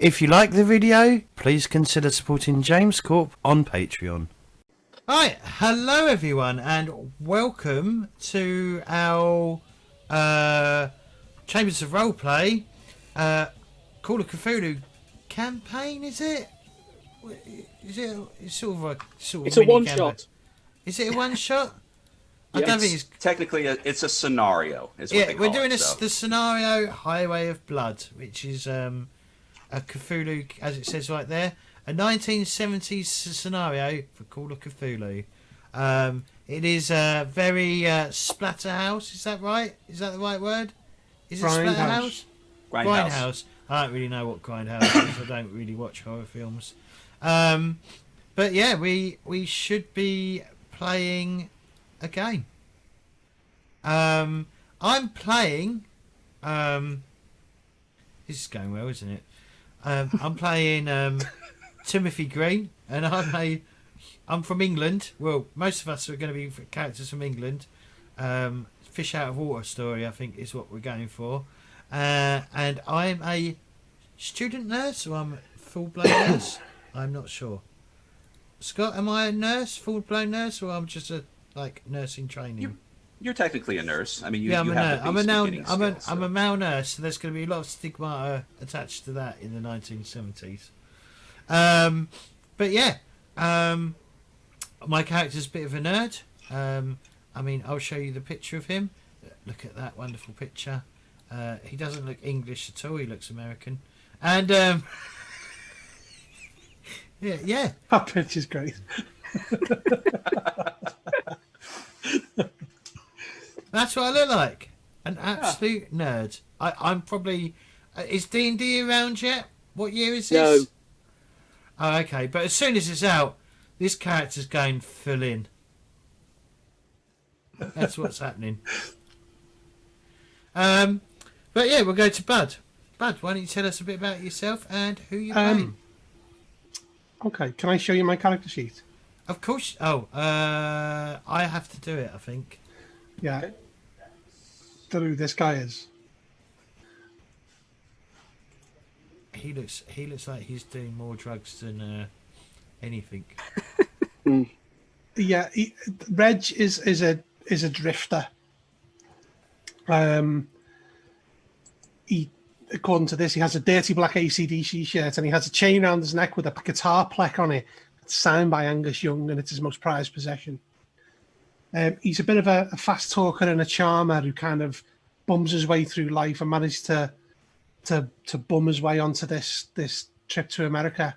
If you like the video, please consider supporting James Corp on Patreon. Hi, hello everyone, and welcome to our Chambers of Roleplay Call of Cthulhu campaign. Is it? It's sort of a It's a one shot. Is it a one shot? I Yeah, don't think it's technically it's a scenario. Is what they call we're doing it, so. the scenario Highway of Blood, which is a Cthulhu, as it says right there, a 1970s scenario for Call of Cthulhu. It is a very splatterhouse. Is that right? Is that the right word? Is it splatterhouse? Grindhouse. I don't really know what Grindhouse is. I don't really watch horror films. But yeah, we should be playing a game. I'm playing. This is going well, isn't it? I'm playing Timothy Green, and I'm from England. Well, most of us are going to be characters from England. Fish out of water story, I think, is what we're going for. And I'm a student nurse, or I'm a full-blown nurse. I'm not sure. Scott, am I a nurse, full-blown nurse, or I'm just a nursing training? You're technically a nurse. I mean, you I'm a have nurse. I'm a male nurse, so there's going to be a lot of stigma attached to that in the 1970s. But yeah, my character's a bit of a nerd. I mean, I'll show you the picture of him. Look at that wonderful picture. He doesn't look English at all. He looks American. And yeah. That picture's great. That's what I look like. An absolute nerd. I'm probably... is D&D around yet? What year is this? No. Oh, okay. But as soon as it's out, this character's going full in. That's what's happening. But yeah, we'll go to Bud. Bud, why don't you tell us a bit about yourself and who you're playing? Okay, can I show you my character sheet? Of course. Oh, I have to do it, I think. Yeah. Okay. Who this guy is. He looks like he's doing more drugs than anything. Yeah, Reg is a drifter. He, according to this, he has a dirty black AC/DC shirt and he has a chain around his neck with a guitar plaque on it. It's signed by Angus Young and it's his most prized possession. He's a bit of a fast talker and a charmer who kind of bums his way through life and managed to bum his way onto this trip to America,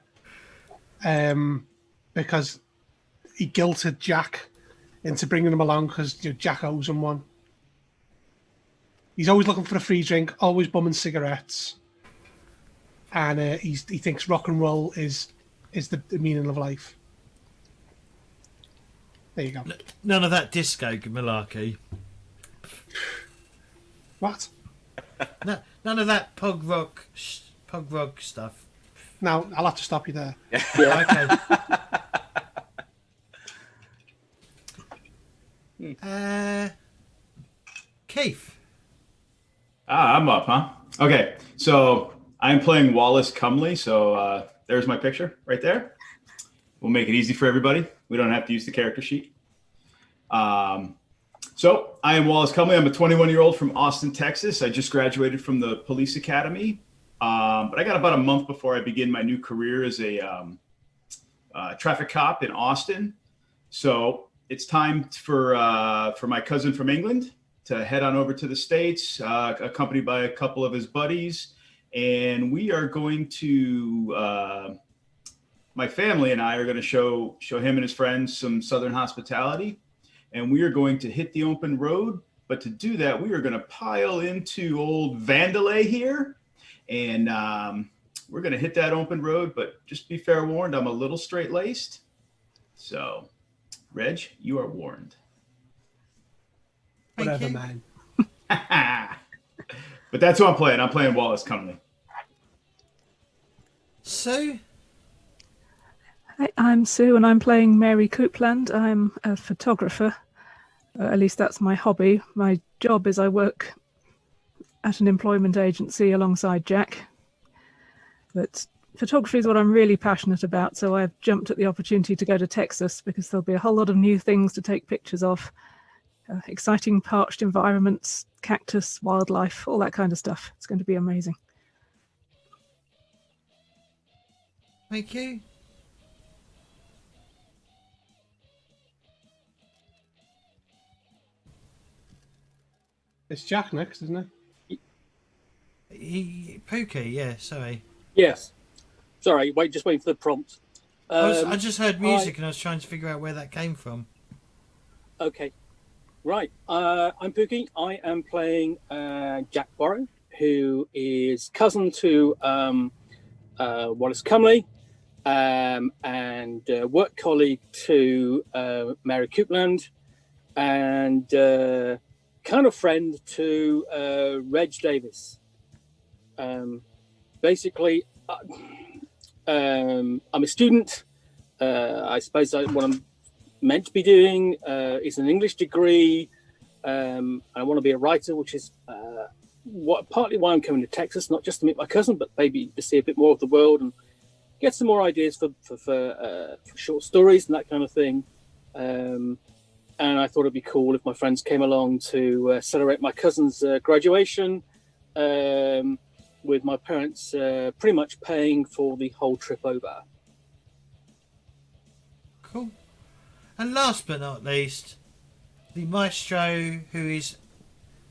because he guilted Jack into bringing him along because Jack owes him one. He's always looking for a free drink, always bumming cigarettes, and he thinks rock and roll is the meaning of life. There you go. None of that disco malarkey. What? No, none of that pog rock stuff. Now I'll have to stop you there. Yeah. Okay. Keith. I'm up, huh? Okay, so I'm playing Wallace Cumley. So there's my picture right there. We'll make it easy for everybody. We don't have to use the character sheet. So I am Wallace Cumley. I'm a 21-year-old from Austin, Texas. I just graduated from the police academy, but I got about a month before I begin my new career as a traffic cop in Austin. So it's time for my cousin from England to head on over to the States, accompanied by a couple of his buddies, and we are going to. My family and I are going to show him and his friends some Southern hospitality, and we are going to hit the open road. But to do that, we are going to pile into old Vandalay here, and we're going to hit that open road. But just be fair warned, I'm a little straight-laced. So, Reg, you are warned. Whatever, man. But that's who I'm playing. I'm playing Wallace Cumley. Sue? Hi, I'm Sue and I'm playing Mary Coupland. I'm a photographer. At least that's my hobby. My job is I work at an employment agency alongside Jack. But photography is what I'm really passionate about, so I've jumped at the opportunity to go to Texas because there'll be a whole lot of new things to take pictures of. Exciting parched environments, cactus, wildlife, all that kind of stuff. It's going to be amazing. Thank you. It's Jack next, isn't it? Pookie, yeah, sorry. Yes. Sorry, just waiting for the prompt. I just heard music and I was trying to figure out where that came from. Okay. Right. I'm Pookie. I am playing Jack Borrow, who is cousin to Wallace Cumley, and work colleague to Mary Coupland, and kind of friend to Reg Davis. Basically, I'm a student. I suppose what I'm meant to be doing is an English degree. I want to be a writer, which is partly why I'm coming to Texas, not just to meet my cousin, but maybe to see a bit more of the world and get some more ideas for short stories and that kind of thing. And I thought it'd be cool if my friends came along to celebrate my cousin's graduation, with my parents pretty much paying for the whole trip over. Cool. And last but not least, the maestro who is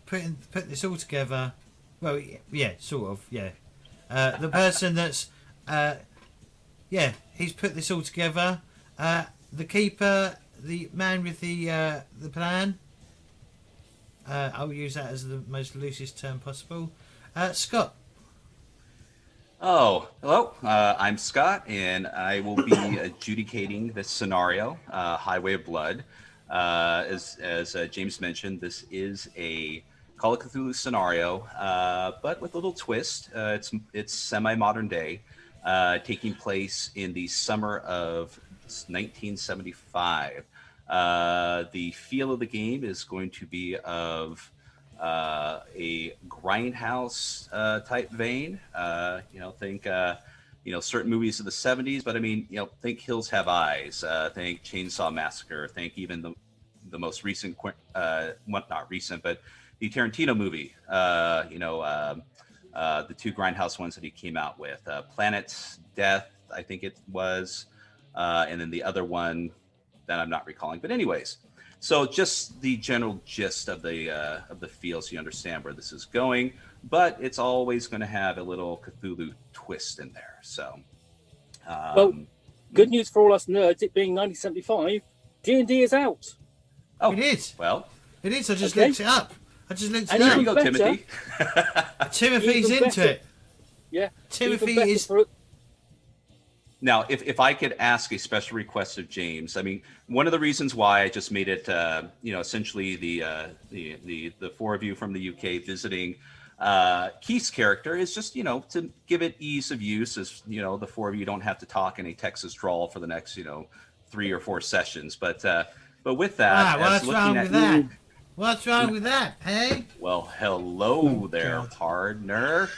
putting this all together. Well, yeah, sort of, yeah. The person that's, he's put this all together. The keeper, the man with the plan. I'll use that as the most loosest term possible. Scott. Oh, hello. I'm Scott, and I will be adjudicating this scenario, Highway of Blood. As James mentioned, this is a Call of Cthulhu scenario, but with a little twist. It's semi-modern day, taking place in the summer of 1975. The feel of the game is going to be of a grindhouse type vein. Think certain movies of the 70s, but I mean, think Hills Have Eyes, think Chainsaw Massacre, think even the most recent, not recent, but the Tarantino movie. The two grindhouse ones that he came out with, Planet's Death, I think it was, and then the other one that I'm not recalling. But anyways. So just the general gist of the feel, so you understand where this is going, but it's always going to have a little Cthulhu twist in there. So, well, good news for all us nerds. It being 1975, D&D is out. Oh, it is. Well, it is. I just looked it up. There you go, better, Timothy. Timothy's into it. Yeah. Timothy is. Now, if I could ask a special request of James, I mean, one of the reasons why I just made it, essentially the four of you from the UK visiting Keith's character is just, to give it ease of use, as the four of you don't have to talk in a Texas drawl for the next, 3 or 4 sessions. But with that, what's wrong with that? What's wrong with that? Hey. Well, hello there, partner.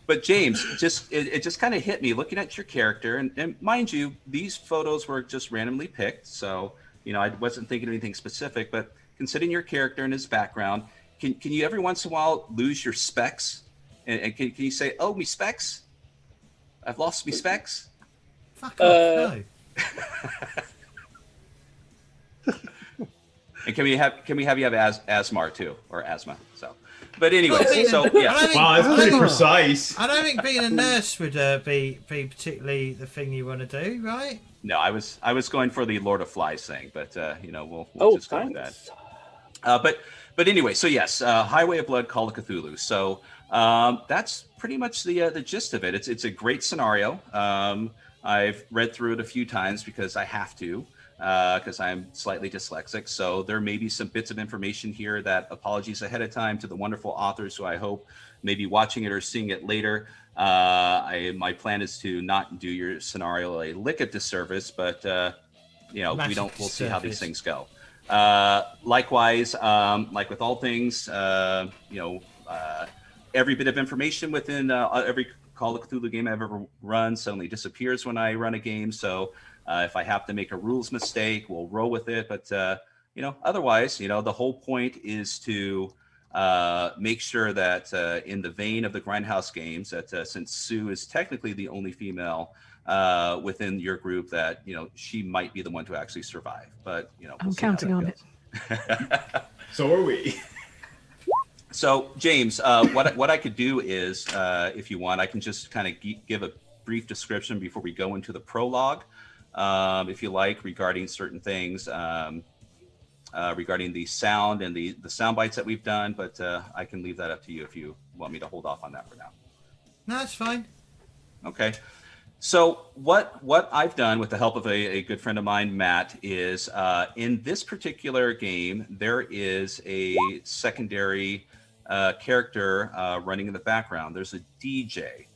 But James, it just kind of hit me looking at your character, and mind you, these photos were just randomly picked, so I wasn't thinking of anything specific. But considering your character and his background, can you every once in a while lose your specs, and can you say, "Oh, me specs, I've lost me specs"? Fuck off, no. And can we have you have asthma too, or asthma? So. But anyways, so yeah. Wow, that's pretty precise. I don't think being a nurse would be particularly the thing you want to do, right? No, I was going for the Lord of Flies thing, but we'll just go with that. But anyway, so yes, Highway of Blood, Call of Cthulhu. So that's pretty much the gist of it. It's a great scenario. I've read through it a few times because I have to. Because I'm slightly dyslexic. So there may be some bits of information here that apologies ahead of time to the wonderful authors who I hope may be watching it or seeing it later. My plan is to not do your scenario a lick of disservice, but we'll see how these things go. Likewise, like with all things, every bit of information within every Call of Cthulhu game I've ever run suddenly disappears when I run a game. So if I have to make a rules mistake, we'll roll with it. But otherwise, the whole point is to make sure that in the vein of the Grindhouse games, that since Sue is technically the only female within your group, that she might be the one to actually survive. But we'll I'm counting on it. So are we. So James, what I could do is, if you want, I can just kind of give a brief description before we go into the prologue, if you like, regarding certain things, regarding the sound and the sound bites that we've done. But I can leave that up to you if you want me to hold off on that for now. No, it's fine. Okay. So what I've done with the help of a good friend of mine, Matt, is in this particular game, there is a secondary character running in the background. There's a DJ.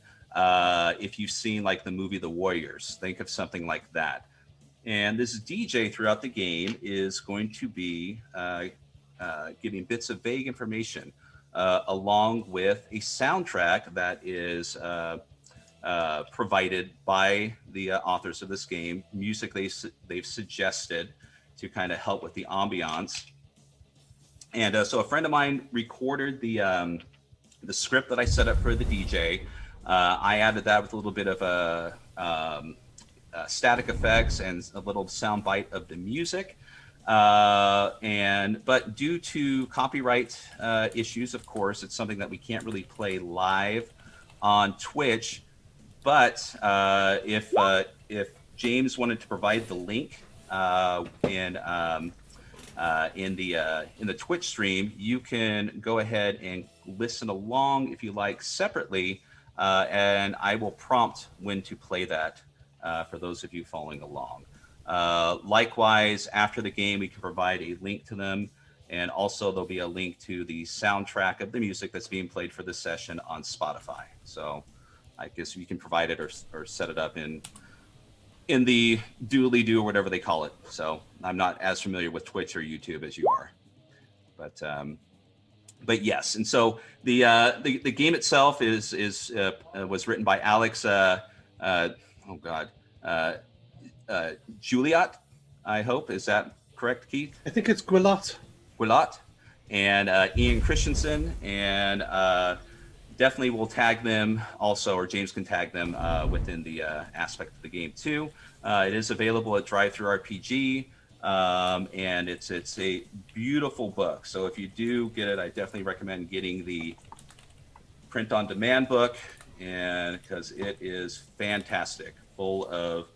If you've seen like the movie The Warriors, think of something like that. And this DJ throughout the game is going to be giving bits of vague information along with a soundtrack that is provided by the authors of this game, music they've suggested to kind of help with the ambiance. And so a friend of mine recorded the script that I set up for the DJ. I added that with a little bit of static effects and a little sound bite of the music. But due to copyright issues, of course, it's something that we can't really play live on Twitch. But if James wanted to provide the link in the Twitch stream, you can go ahead and listen along if you like separately, and I will prompt when to play that for those of you following along. Likewise, after the game, we can provide a link to them, and also there'll be a link to the soundtrack of the music that's being played for this session on Spotify. So I guess you can provide it or set it up in the doodly-doo or whatever they call it. So I'm not as familiar with Twitch or YouTube as you are, but yes. And so the game itself was written by Alex. Juliot, I hope, is that correct, Keith? I think it's Guilot. And Ian Christensen, and definitely we'll tag them also, or James can tag them within the aspect of the game too. It is available at Drive-Thru RPG, and it's a beautiful book. So if you do get it, I definitely recommend getting the print-on-demand book, and because it is fantastic, full of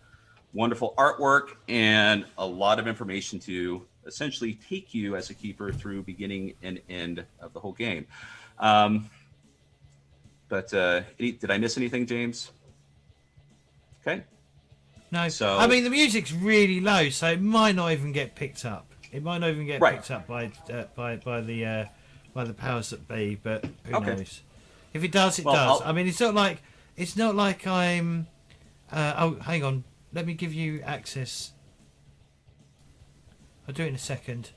wonderful artwork and a lot of information to essentially take you as a keeper through beginning and end of the whole game. But did I miss anything, James? Okay. No. So I mean, the music's really low, so it might not even get picked up. It might not even get picked up by the powers that be. But who knows? If it does, it does. I mean, it's not like I'm. Oh, hang on. Let me give you access. I'll do it in a second.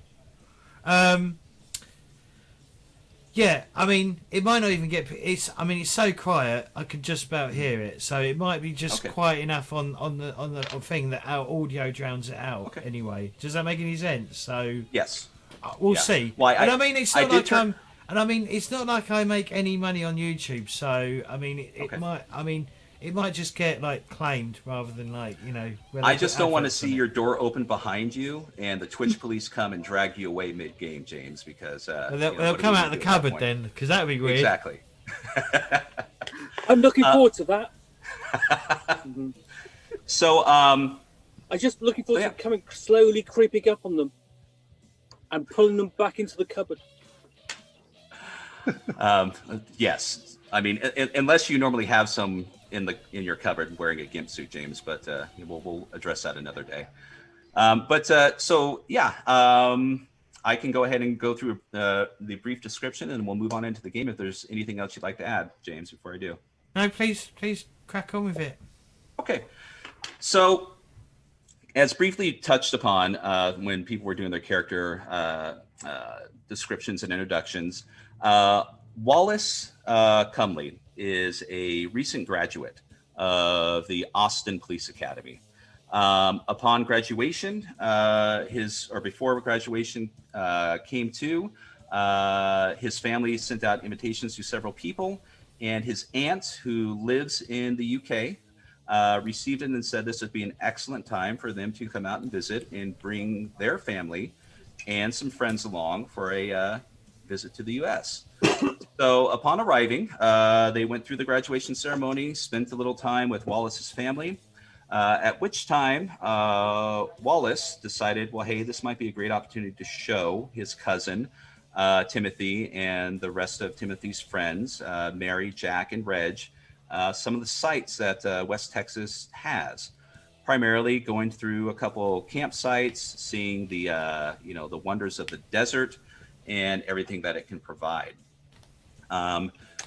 Yeah, I mean, it might not even get. It's so quiet, I could just about hear it. So it might be just quiet enough on the thing that our audio drowns it out. Okay. Anyway, does that make any sense? So yes, we'll see. Well, and I mean, it's not like I'm. And I mean, it's not like I make any money on YouTube. So I mean, it might. I mean. It might just get like claimed rather than like, I just don't want to see your door open behind you and the Twitch police come and drag you away mid-game, James, because they'll come out of the cupboard then, because that would be weird. Exactly. I'm looking forward to that. So I'm just looking forward to coming slowly creeping up on them and pulling them back into the cupboard. Yes, I mean, unless you normally have some in your cupboard wearing a gimp suit, James, but we'll address that another day. I can go ahead and go through the brief description, and we'll move on into the game if there's anything else you'd like to add, James, before I do. No, please crack on with it. Okay, so as briefly touched upon when people were doing their character descriptions and introductions, Wallace Cumley is a recent graduate of the Austin Police Academy. Upon graduation, before graduation came to, his family sent out invitations to several people, and his aunt, who lives in the UK, received it and said this would be an excellent time for them to come out and visit and bring their family and some friends along for a visit to the US. So upon arriving, they went through the graduation ceremony, spent a little time with Wallace's family, at which time Wallace decided, well, hey, this might be a great opportunity to show his cousin, Timothy, and the rest of Timothy's friends, Mary, Jack, and Reg, some of the sites that West Texas has. Primarily going through a couple campsites, seeing the the wonders of the desert and everything that it can provide.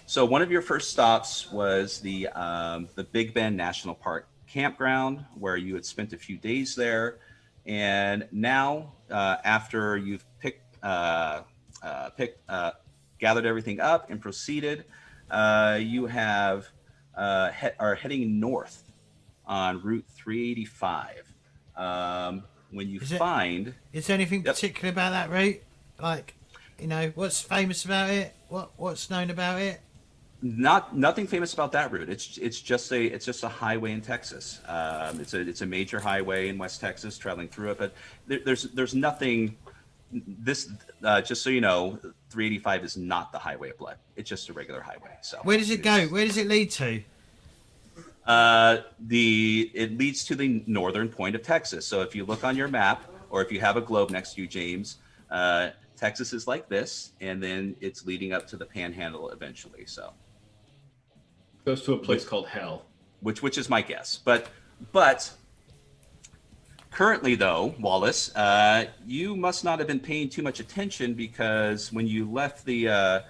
So one of your first stops was the Big Bend National Park campground, where you had spent a few days there, and now after you've gathered everything up and proceeded, you are heading north on Route 385. When you Is there anything particular about that route? Like, what's famous about it? What's known about it? Nothing famous about that route. It's just a highway in Texas. It's a major highway in West Texas, traveling through it. But there's nothing. This just so you know, 385 is not the Highway of Blood. It's just a regular highway. So where does it go? Where does it lead to? It leads to the northern point of Texas. So if you look on your map, or if you have a globe next to you, James, Texas is like this, and then it's leading up to the Panhandle eventually. So Goes to a place called Hell, which is my guess. But currently, though, Wallace, you must not have been paying too much attention, because when you left the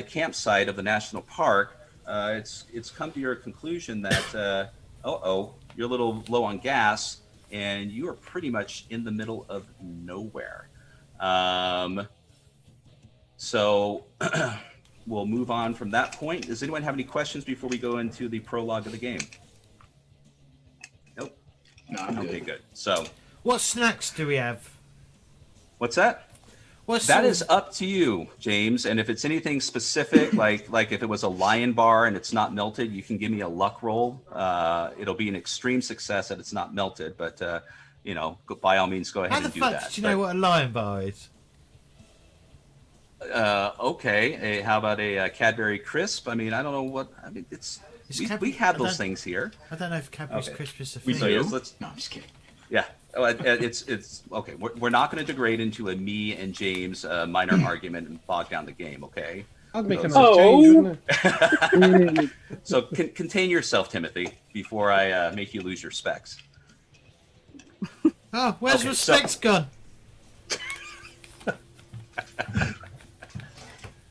campsite of the national park, it's come to your conclusion that you're a little low on gas, and you are pretty much in the middle of nowhere. So we'll move on from that point. Does anyone have any questions before we go into the prologue of the game? Nope. No, I'm Okay, good. good. So What snacks do we have? what's that? That is up to you, James. And if it's anything specific, like if it was a Lion Bar and it's not melted, you can give me a luck roll. It'll be an extreme success that it's not melted, but by all means, go ahead and do that. How the fuck did you know what a Lion Bar is? Okay. How about a Cadbury Crisp? I mean, I don't know what. I mean, we have those things here. I don't know if Cadbury's Crisp is a We thing. do? let's No, I'm just kidding. Yeah. It's okay. We're not going to degrade into a me and James minor argument and bog down the game. Okay. I'd make a Oh. nice change, wouldn't it? So contain yourself, Timothy, before I make you lose your specs. Oh, where's Okay, your specs gone?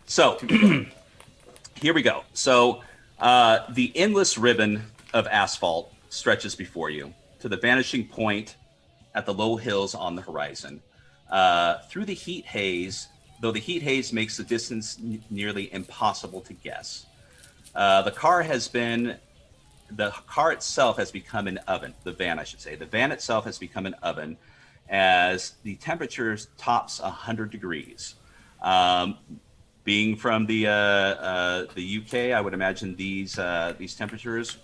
So here we go. So the endless ribbon of asphalt stretches before you to the vanishing point at the low hills on the horizon. Through the heat haze, though the heat haze makes the distance nearly impossible to guess. The car itself has become an oven. The van, I should say. The van itself has become an oven as the temperature tops 100 degrees. Being from the UK, I would imagine these temperatures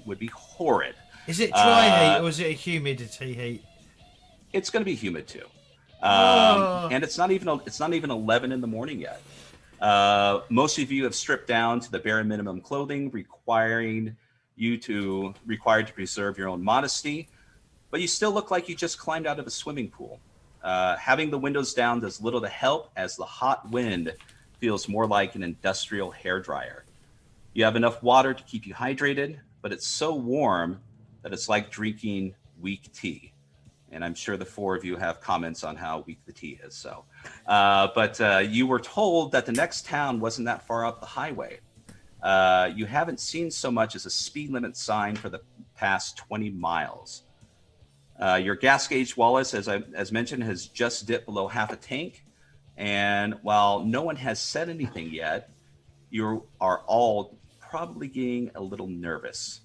would be horrid. Is it dry heat or is it a humidity heat? It's going to be humid too, and it's not even 11 in the morning yet. Most of you have stripped down to the bare minimum clothing required to preserve your own modesty, but you still look like you just climbed out of a swimming pool. Having the windows down does little to help, as the hot wind feels more like an industrial hairdryer. You have enough water to keep you hydrated, but it's so warm that it's like drinking weak tea. And I'm sure the four of you have comments on how weak the tea is. So, but you were told that the next town wasn't that far up the highway. You haven't seen so much as a speed limit sign for the past 20 miles. Your gas gauge, Wallace, as mentioned, has just dipped below half a tank. And while no one has said anything yet, you are all probably getting a little nervous.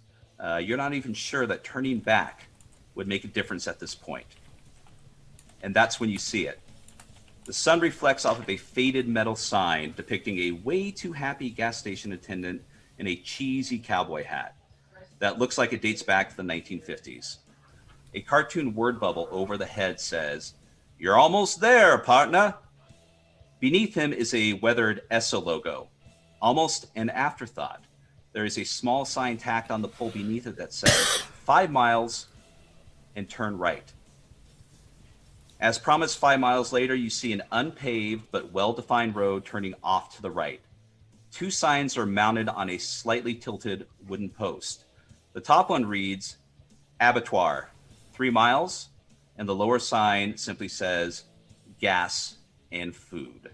You're not even sure that turning back would make a difference at this point. And that's when you see it. The sun reflects off of a faded metal sign depicting a way too happy gas station attendant in a cheesy cowboy hat that looks like it dates back to the 1950s. A cartoon word bubble over the head says, "You're almost there, partner." Beneath him is a weathered ESSO logo, almost an afterthought. There is a small sign tacked on the pole beneath it that says 5 miles and turn right. As promised, 5 miles later, you see an unpaved but well-defined road turning off to the right. 2 signs are mounted on a slightly tilted wooden post. The top one reads, "Abattoir, 3 miles," and the lower sign simply says, "Gas and food."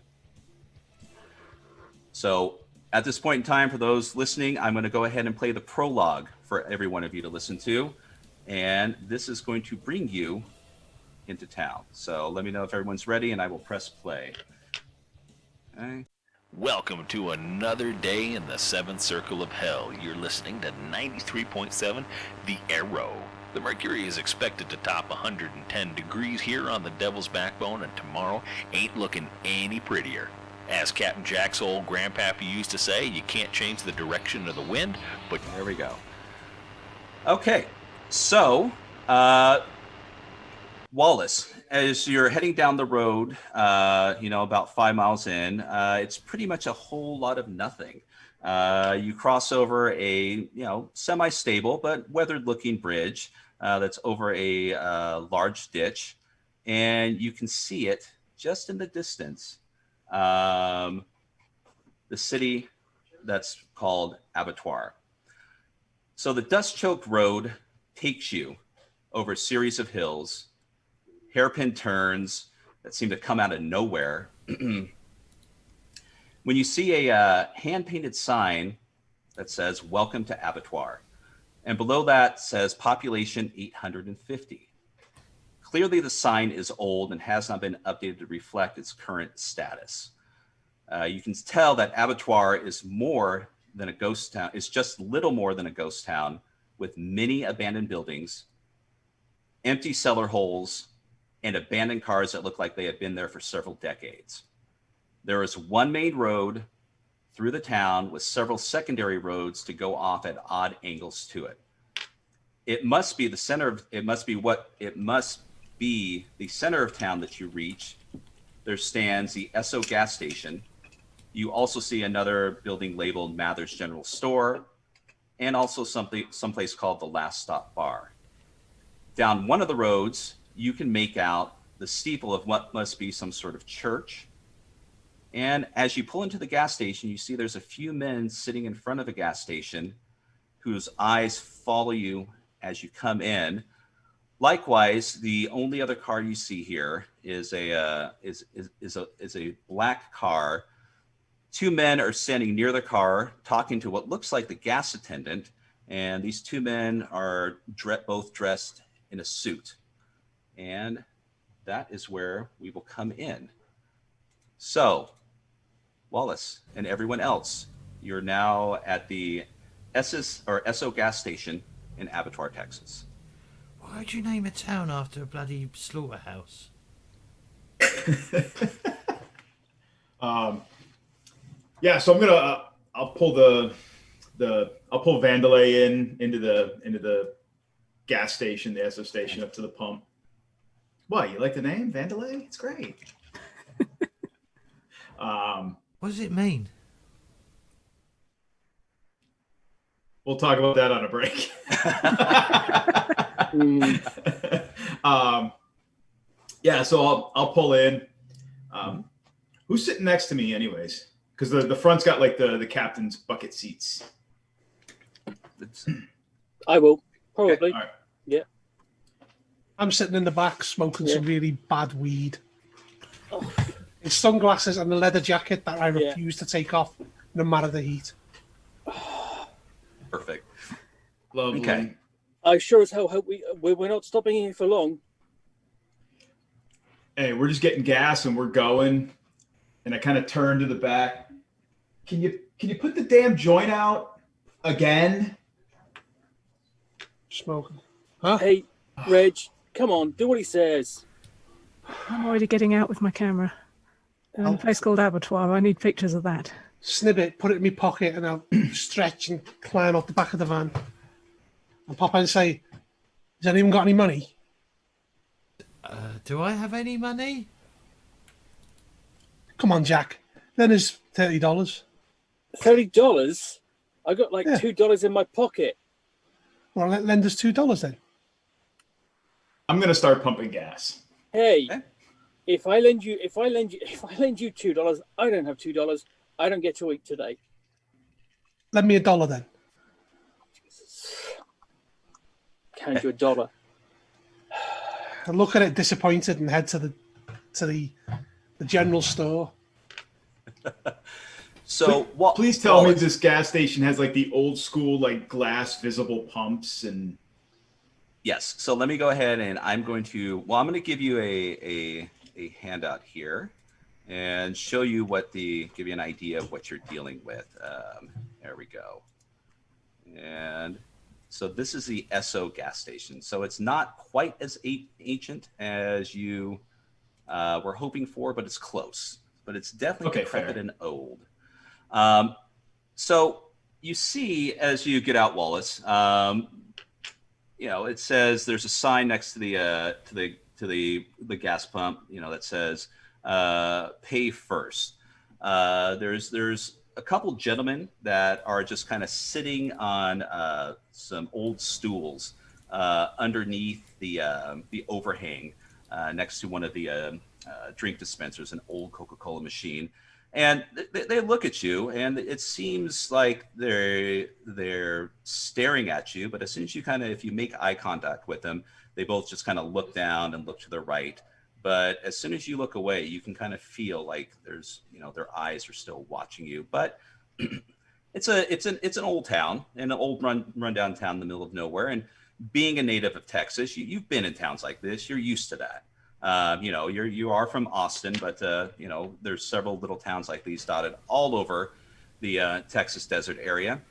So at this point in time, for those listening, I'm going to go ahead and play the prologue for every one of you to listen to. And this is going to bring you into town. So let me know if everyone's ready, and I will press play. Okay. Welcome to another day in the seventh circle of hell. You're listening to 93.7 The Arrow. The mercury is expected to top 110 degrees here on the Devil's Backbone, and tomorrow ain't looking any prettier. As Captain Jack's old grandpappy used to say, you can't change the direction of the wind, but There we go. Okay, so Wallace, as you're heading down the road, about 5 miles in, it's pretty much a whole lot of nothing. You cross over a, semi-stable but weathered-looking bridge that's over a large ditch, and you can see it just in the distance. The city that's called Abattoir. So the dust-choked road takes you over a series of hills, hairpin turns that seem to come out of nowhere. When you see a hand-painted sign that says, "Welcome to Abattoir," and below that says population 850. Clearly the sign is old and has not been updated to reflect its current status. You can tell that Abattoir is more than a ghost town. It's just little more than a ghost town with many abandoned buildings, empty cellar holes, and abandoned cars that look like they have been there for several decades. There is one main road through the town with several secondary roads to go off at odd angles to it. It must be the center of town that you reach. There stands the Esso gas station. You also see another building labeled Mather's General Store, and also someplace called the Last Stop Bar. Down one of the roads, you can make out the steeple of what must be some sort of church. And as you pull into the gas station, you see there's a few men sitting in front of the gas station whose eyes follow you as you come in. Likewise, the only other car you see here is a black car. 2 men are standing near the car talking to what looks like the gas attendant, and these 2 men are both dressed in a suit. And that is where we will come in. So, Wallace and everyone else, you're now at the Esso gas station in Abattoir, Texas. Why would you name a town after a bloody slaughterhouse? So I'll pull Vandalay into the gas station, the Esso station, up to the pump. What, you like the name Vandalay? It's great. What does it mean? We'll talk about that on a break. So I'll pull in. Who's sitting next to me anyways? Because the front's got like the captain's bucket seats. I will, probably. Okay, all right. Yeah. I'm sitting in the back smoking some really bad weed. In sunglasses and a leather jacket that I refuse to take off no matter the heat. Perfect. Lovely. Okay. I sure as hell hope we're not stopping here for long. Hey, we're just getting gas and we're going. And I kind of turn to the back. Can you put the damn joint out again? Smoking. Huh? Hey, Reg, come on, do what he says. I'm already getting out with my camera. They're in a place called Abattoir. I need pictures of that. Snip it, put it in my pocket, and I'll stretch and climb up the back of the van. And pop out and say, has anyone got any money? Do I have any money? Come on, Jack. Then there's $30. $30? I got like Yeah. $2 in my pocket. Well, lend us $2 then. I'm gonna start pumping gas. Hey, Eh? if I lend you $2, I don't have $2. I don't get to eat today. Lend me $1 then. Hand you $1. I look at it disappointed and head to the general store. So what? Please tell me this gas station has like the old school like glass visible pumps and. Yes. So let me go ahead and I'm going to give you a handout here and show you give you an idea of what you're dealing with. There we go. And so this is the Esso gas station. So it's not quite as ancient as you were hoping for, but it's close. But it's definitely decrepit and old. So you see as you get out, Wallace, it says there's a sign next to the gas pump, that says pay first. There's a couple gentlemen that are just kind of sitting on some old stools underneath the overhang next to one of the drink dispensers, an old Coca-Cola machine. And they look at you, and it seems like they're staring at you. But as soon as if you make eye contact with them, they both just kind of look down and look to the right. But as soon as you look away, you can kind of feel like there's, their eyes are still watching you. But it's an old town, an old rundown town in the middle of nowhere. And being a native of Texas, you've been in towns like this. You're used to that. You are from Austin, but there's several little towns like these dotted all over the Texas desert area.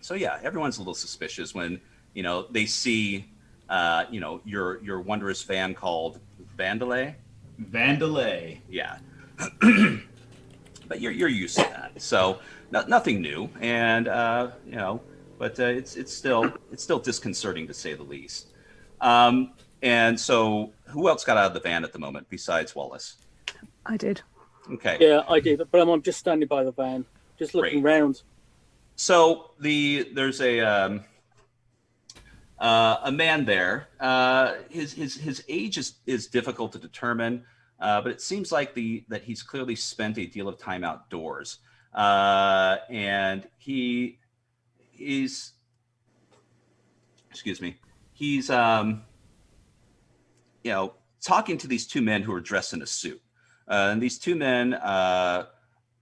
So yeah, everyone's a little suspicious when they see your wondrous van called Vandalay. Yeah. But you're used to that, so nothing new, and but it's still disconcerting to say the least. And so, who else got out of the van at the moment besides Wallace? I did. Okay. Yeah, I did, but I'm just standing by the van, just looking round. So there's a man there. His age is difficult to determine, but it seems like that he's clearly spent a deal of time outdoors, and he's talking to these two men who are dressed in a suit. And these two men,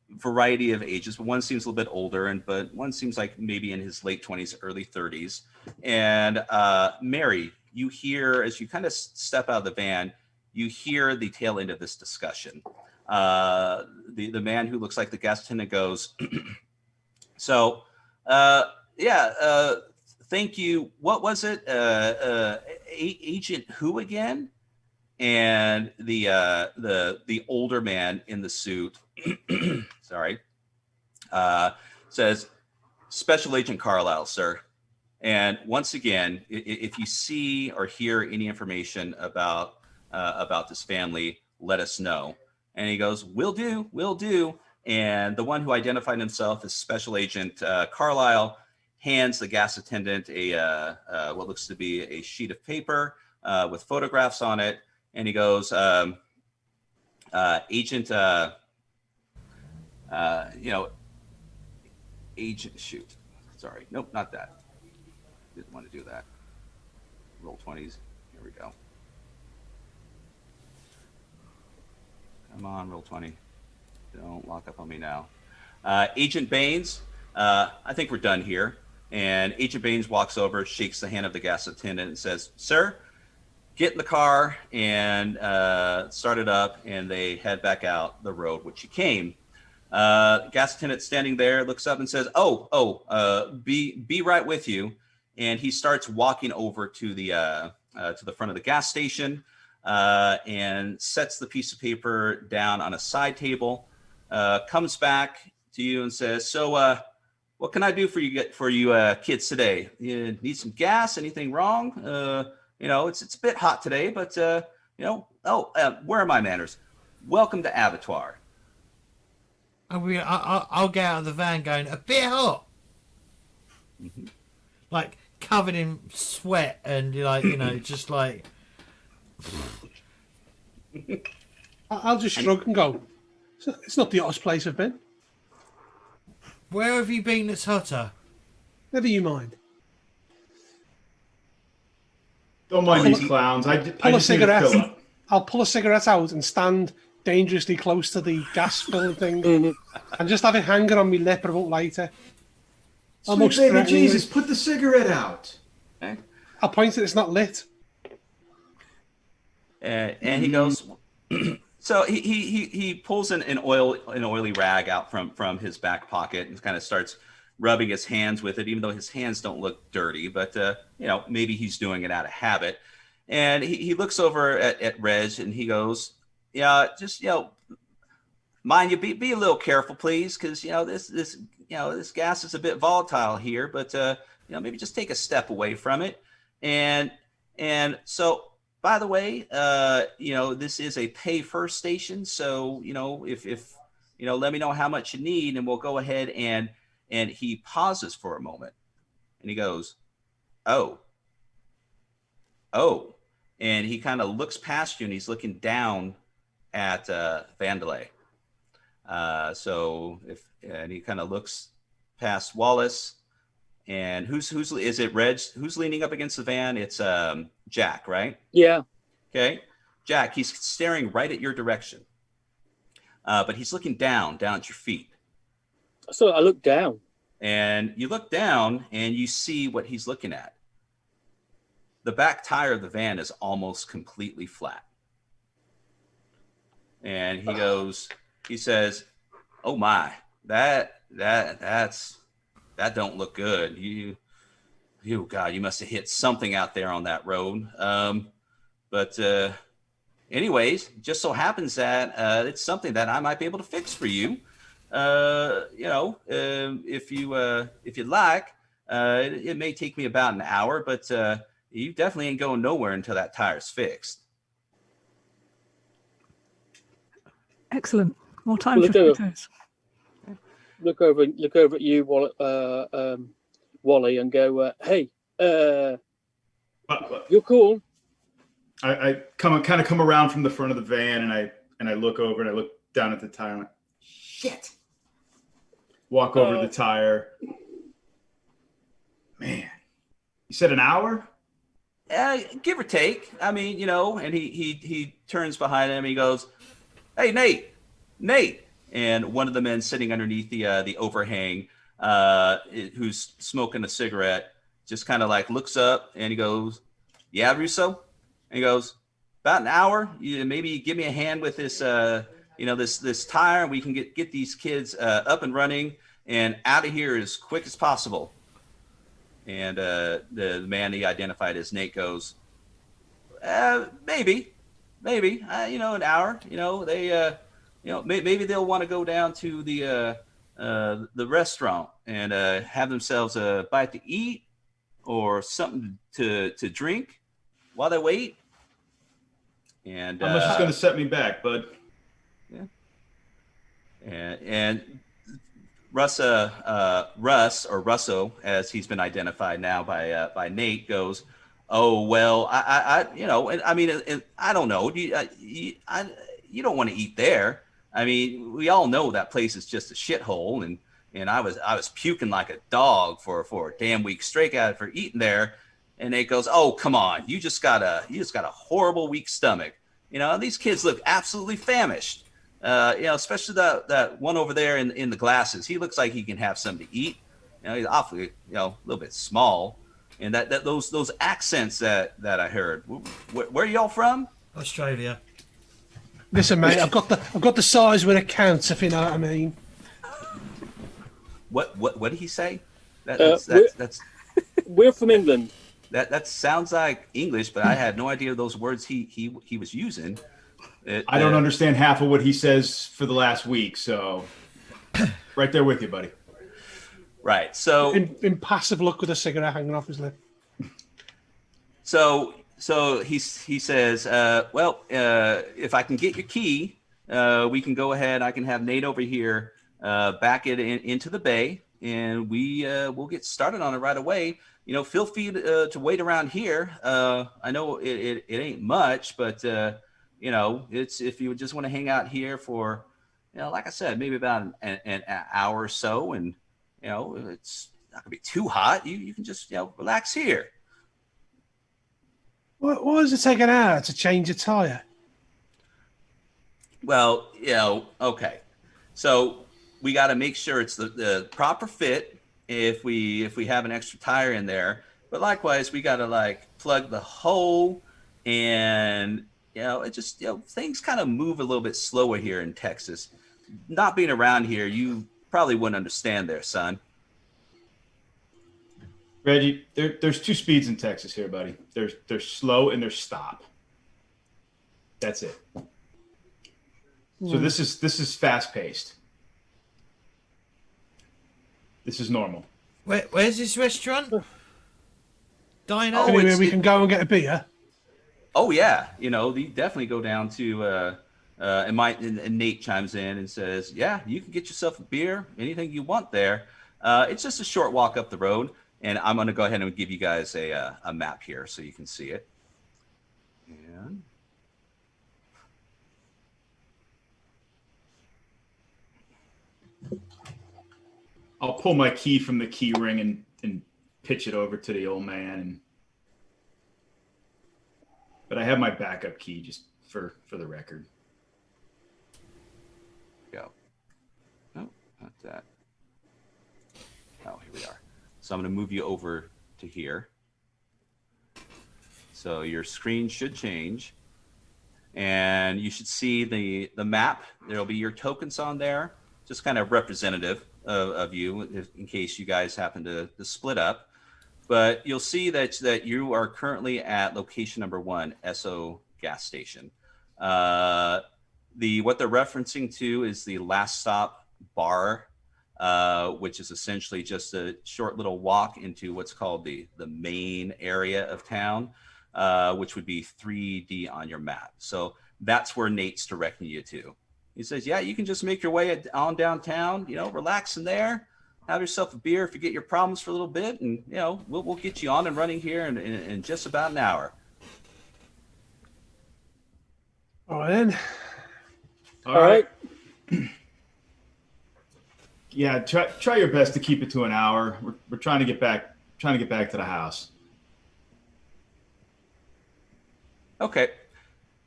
variety of ages, but one seems a little bit older, but one seems like maybe in his late 20s, early 30s. And Mary, you hear, as you kind of step out of the van, you hear the tail end of this discussion. The man who looks like the gas attendant goes, thank you. What was it? Agent who again? And the older man in the suit, says, Special Agent Carlisle, sir. And once again, if you see or hear any information about this family, let us know. And he goes, will do. And the one who identified himself as Special Agent Carlisle hands the gas attendant what looks to be a sheet of paper with photographs on it. And he goes, Agent, shoot. Sorry. Nope, not that. Didn't want to do that. Roll 20s. Here we go. Come on, roll 20. Don't lock up on me now. Agent Baines, I think we're done here. And Agent Baines walks over, shakes the hand of the gas attendant and says, sir, get in the car and start it up. And they head back out the road which you came. Gas attendant standing there looks up and says, be right with you. And he starts walking over to the front of the gas station and sets the piece of paper down on a side table, comes back to you and says, so what can I do for you kids today? You need some gas? Anything wrong? It's a bit hot today, but where are my manners? Welcome to Abattoir. I'll get out of the van going, a bit hot. Mm-hmm. Like covered in sweat and just like. I'll just shrug and go, it's not the hottest place I've been. Where have you been that's hotter? Never you mind. Don't mind these clowns. I just need to fill up. I'll pull a cigarette out and stand dangerously close to the gas-filled thing and just have it hanging on my lip, but I won't light it. Sweet baby Jesus, put the cigarette out. Okay. I'll point it, it's not lit. And he goes, so he pulls an oily rag out from his back pocket and kind of starts rubbing his hands with it, even though his hands don't look dirty, but maybe he's doing it out of habit. And he looks over at Reg and he goes, yeah, just mind you, be a little careful, please, because this gas is a bit volatile here, but maybe just take a step away from it. And so, by the way, this is a pay first station, so if let me know how much you need, and we'll go ahead and he pauses for a moment, and he goes, oh, and he kind of looks past you, and he's looking down at Vandelay. And he kind of looks past Wallace, and who's is it Reg? Who's leaning up against the van? It's Jack, right? Yeah. Okay. Jack, he's staring right at your direction. But he's looking down at your feet. So I look down. And you look down and you see what he's looking at. The back tire of the van is almost completely flat. And he says, oh my, that don't look good. You God, you must have hit something out there on that road. But anyways, just so happens that it's something that I might be able to fix for you. If you'd like, it may take me about an hour, but you definitely ain't going nowhere until that tire's fixed. Excellent. More time for photos. Look over at you, Wally, and go, hey, you're cool. I come around from the front of the van, and I look over and I look down at the tire. I'm like, shit. Walk over to the tire. Man, you said an hour? Give or take. I mean, and he turns behind him. And he goes, hey, Nate. And one of the men sitting underneath the overhang, who's smoking a cigarette, just kind of like looks up and he goes, yeah, Russo? And he goes, about an hour. Maybe give me a hand with this, this tire. We can get these kids up and running and out of here as quick as possible. And the man he identified as Nate goes, maybe, an hour. Maybe they'll want to go down to the restaurant and have themselves a bite to eat or something to drink while they wait. And how much is going to set me back, bud? Yeah. And Russ or Russo, as he's been identified now by Nate, goes, oh well, I don't know. You don't want to eat there. I mean, we all know that place is just a shithole, and I was puking like a dog for a damn week straight for eating there. And Nate goes, oh come on, you just got a horrible weak stomach. These kids look absolutely famished. Especially that one over there in the glasses. He looks like he can have something to eat. He's awfully, a little bit small. And that those accents that I heard. Where are y'all from? Australia. Listen, mate, I've got the size where it counts, if you know what I mean. What did he say? That's We're from England. that sounds like English, but I had no idea those words he was using. I don't understand half of what he says for the last week, so right there with you, buddy. Right. So in passive look with a cigarette hanging off his lip. So he says, if I can get your key, we can go ahead. I can have Nate over here back it into the bay, and we'll get started on it right away. You know, feel free to wait around here. I know it ain't much, but you know, it's if you just want to hang out here for, you know, like I said, maybe about an hour or so, and you know, it's not gonna be too hot. You can just, you know, relax here. What does it take an hour to change a tire? Well, you know, okay. So we got to make sure it's the proper fit if we have an extra tire in there. But likewise, we got to like plug the hole, and you know, it just, you know, things kind of move a little bit slower here in Texas. Not being around here, you probably wouldn't understand there, son. Reggie, there's two speeds in Texas here, buddy. There's slow and there's stop. That's it. So this is fast paced. This is normal. Where's this restaurant? Diner? Anywhere we can go and get a beer. Oh yeah, you know, you definitely go down to and Nate chimes in and says, yeah, you can get yourself a beer, anything you want there. It's just a short walk up the road. And I'm going to go ahead and give you guys a map here so you can see it. And I'll pull my key from the key ring and pitch it over to the old man. But I have my backup key just for the record. go. No, not that. Oh, here we are. So I'm going to move you over to here. So your screen should change, and you should see the map. There'll be your tokens on there, just kind of representative of you in case you guys happen to split up. But you'll see that you are currently at location number 1, Esso gas station. What they're referencing to is the last stop bar, which is essentially just a short little walk into what's called the main area of town, which would be 3D on your map. So that's where Nate's directing you to. He says, yeah, you can just make your way on downtown, you know, relax in there, have yourself a beer, forget your problems for a little bit, and, you know, we'll get you on and running here in just about an hour. All right, then. All right. Yeah, try your best to keep it to an hour. We're trying to get back to the house. Okay.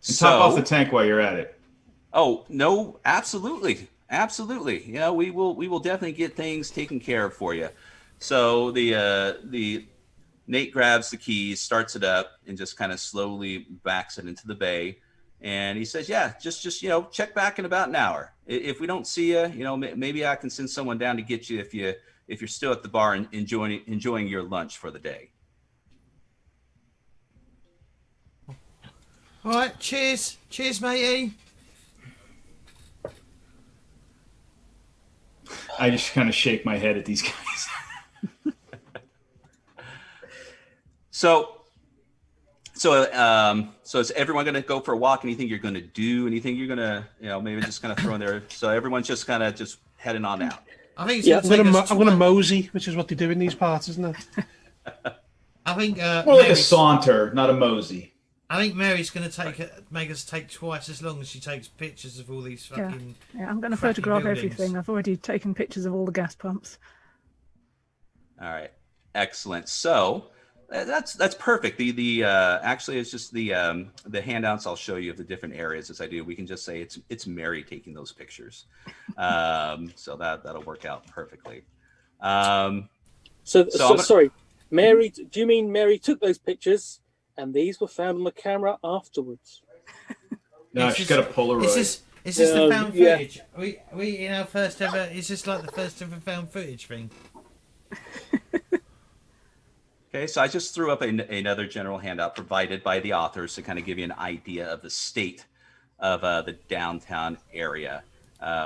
And top off the tank while you're at it. Oh, no, absolutely. Absolutely. You know, we will definitely get things taken care of for you. So the Nate grabs the keys, starts it up, and just kind of slowly backs it into the bay. And he says, yeah, just you know, check back in about an hour. If we don't see you, you know, maybe I can send someone down to get you if you're still at the bar and enjoying your lunch for the day. All right, cheers, matey. I just kind of shake my head at these guys. So is everyone going to go for a walk? Anything you're going to do? Anything you're going to, you know, maybe just kind of throw in there? So everyone's just kind of just heading on out. I think Yeah, it's I'm gonna mosey, which is what they do in these parts, isn't it? I think More like a saunter, not a mosey. I think Mary's going to make us take twice as long as she takes pictures of all these fucking. Yeah, I'm going to crappy photograph buildings. everything. I've already taken pictures of all the gas pumps. All right, excellent. So that's perfect. The actually it's just the handouts I'll show you of the different areas as I do. We can just say it's Mary taking those pictures, so that'll work out perfectly. Sorry, Mary. Do you mean Mary took those pictures and these were found on the camera afterwards? No, she's got a Polaroid. Is this the found Yeah. footage? Are we in our first ever? Is this like the first ever found footage thing? Okay, so I just threw up another general handout provided by the authors to kind of give you an idea of the state of the downtown area,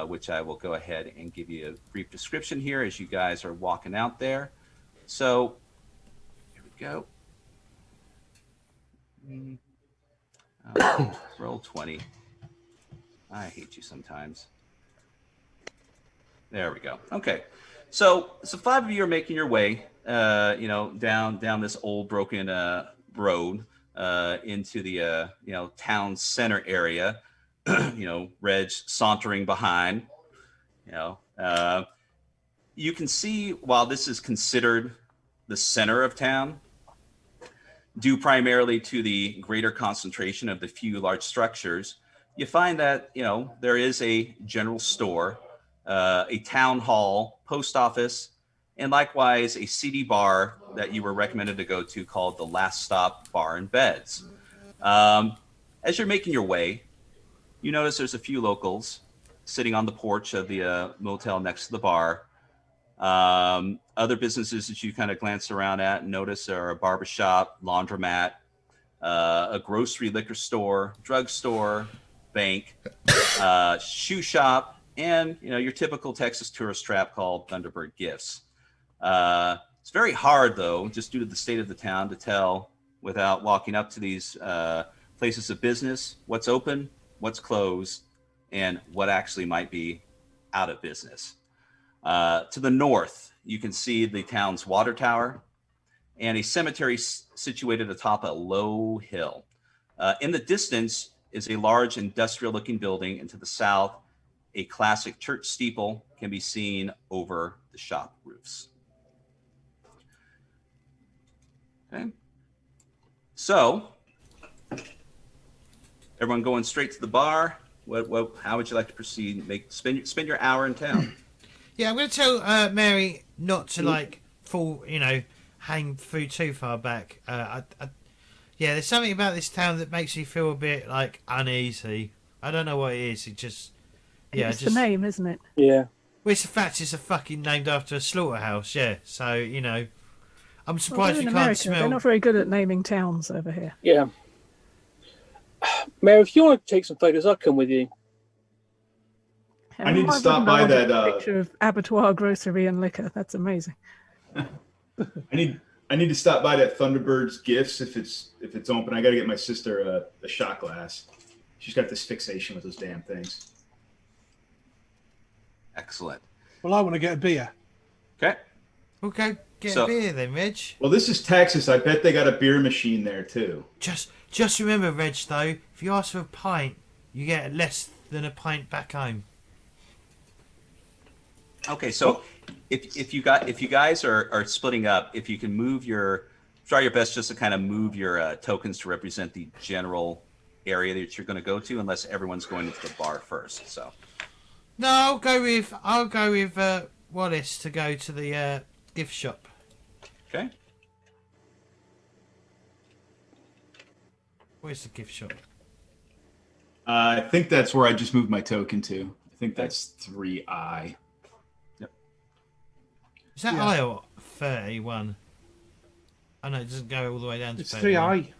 which I will go ahead and give you a brief description here as you guys are walking out there. So, here we go. Roll 20. I hate you sometimes. There we go. Okay. So 5 of you are making your way, down this old broken road into the town center area. Reg sauntering behind. You can see while this is considered the center of town, due primarily to the greater concentration of the few large structures, you find that there is a general store, a town hall, post office, and likewise a seedy bar that you were recommended to go to called the Last Stop Bar and Beds. As you're making your way, you notice there's a few locals sitting on the porch of the motel next to the bar. Other businesses that you kind of glance around at and notice are a barbershop, laundromat, a grocery, liquor store, drugstore, bank, shoe shop, and your typical Texas tourist trap called Thunderbird Gifts. It's very hard, though, just due to the state of the town, to tell without walking up to these places of business what's open, what's closed, and what actually might be out of business. To the north, you can see the town's water tower and a cemetery situated atop a low hill. In the distance is a large industrial-looking building, and to the south, a classic church steeple can be seen over the shop roofs. Okay. So, everyone going straight to the bar. How would you like to proceed? Spend your hour in town. Yeah, I'm going to tell Mary not to hang food too far back. There's something about this town that makes me feel a bit uneasy. I don't know what it is. It's the name, isn't it? Yeah. Well, it's the fact it's a fucking named after a slaughterhouse. Yeah, so I'm surprised we can't America, smell. They're not very good at naming towns over here. Yeah. Mary, if you want to take some photos, I'll come with you. I need to stop by that picture of abattoir, grocery, and liquor. That's amazing. I need to stop by that Thunderbird's Gifts if it's open. I got to get my sister a shot glass. She's got this fixation with those damn things. Excellent. Well, I want to get a beer. Okay. We'll go get a beer then, Reg. Well, this is Texas. I bet they got a beer machine there too. Just remember, Reg, though, if you ask for a pint, you get less than a pint back home. Okay, so if you guys are splitting up, if you can try your best just to kind of move your tokens to represent the general area that you're going to go to, unless everyone's going into the bar first. So. No, I'll go with Wallace to go to the gift shop. Okay. Where's the gift shop? I think that's where I just moved my token to. I think that's 3I. Yep. Is that I or 31? Oh no, it doesn't go all the way down to 31. It's 3I.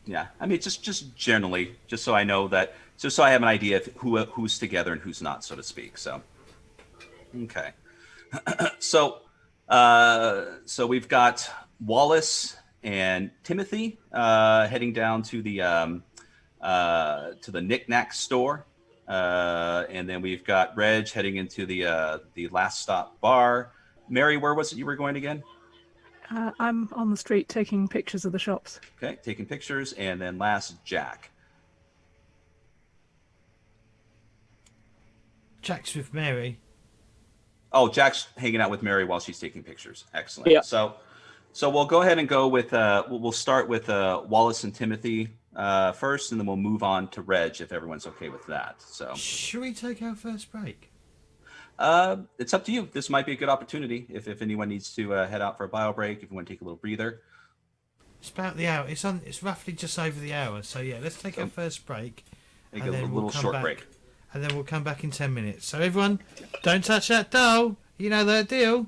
Yeah, I mean, just generally, just so I know that, just so I have an idea of who's together and who's not, so to speak. So, okay. So we've got Wallace and Timothy heading down to the Knick-Knack store, and then we've got Reg heading into the Last Stop bar. Mary, where was it you were going again? I'm on the street taking pictures of the shops. Okay, taking pictures, and then last, Jack. Jack's with Mary. Oh, Jack's hanging out with Mary while she's taking pictures. Excellent. Yeah. So we'll go ahead and go with we'll start with Wallace and Timothy first, and then we'll move on to Reg if everyone's okay with that. So should we take our first break? It's up to you. This might be a good opportunity if anyone needs to head out for a bio break, if you want to take a little breather. It's about the hour. It's roughly just over the hour. So yeah, let's take our first break. Take a little short break. and then we'll come back in 10 minutes. So everyone, don't touch that dial. You know the deal.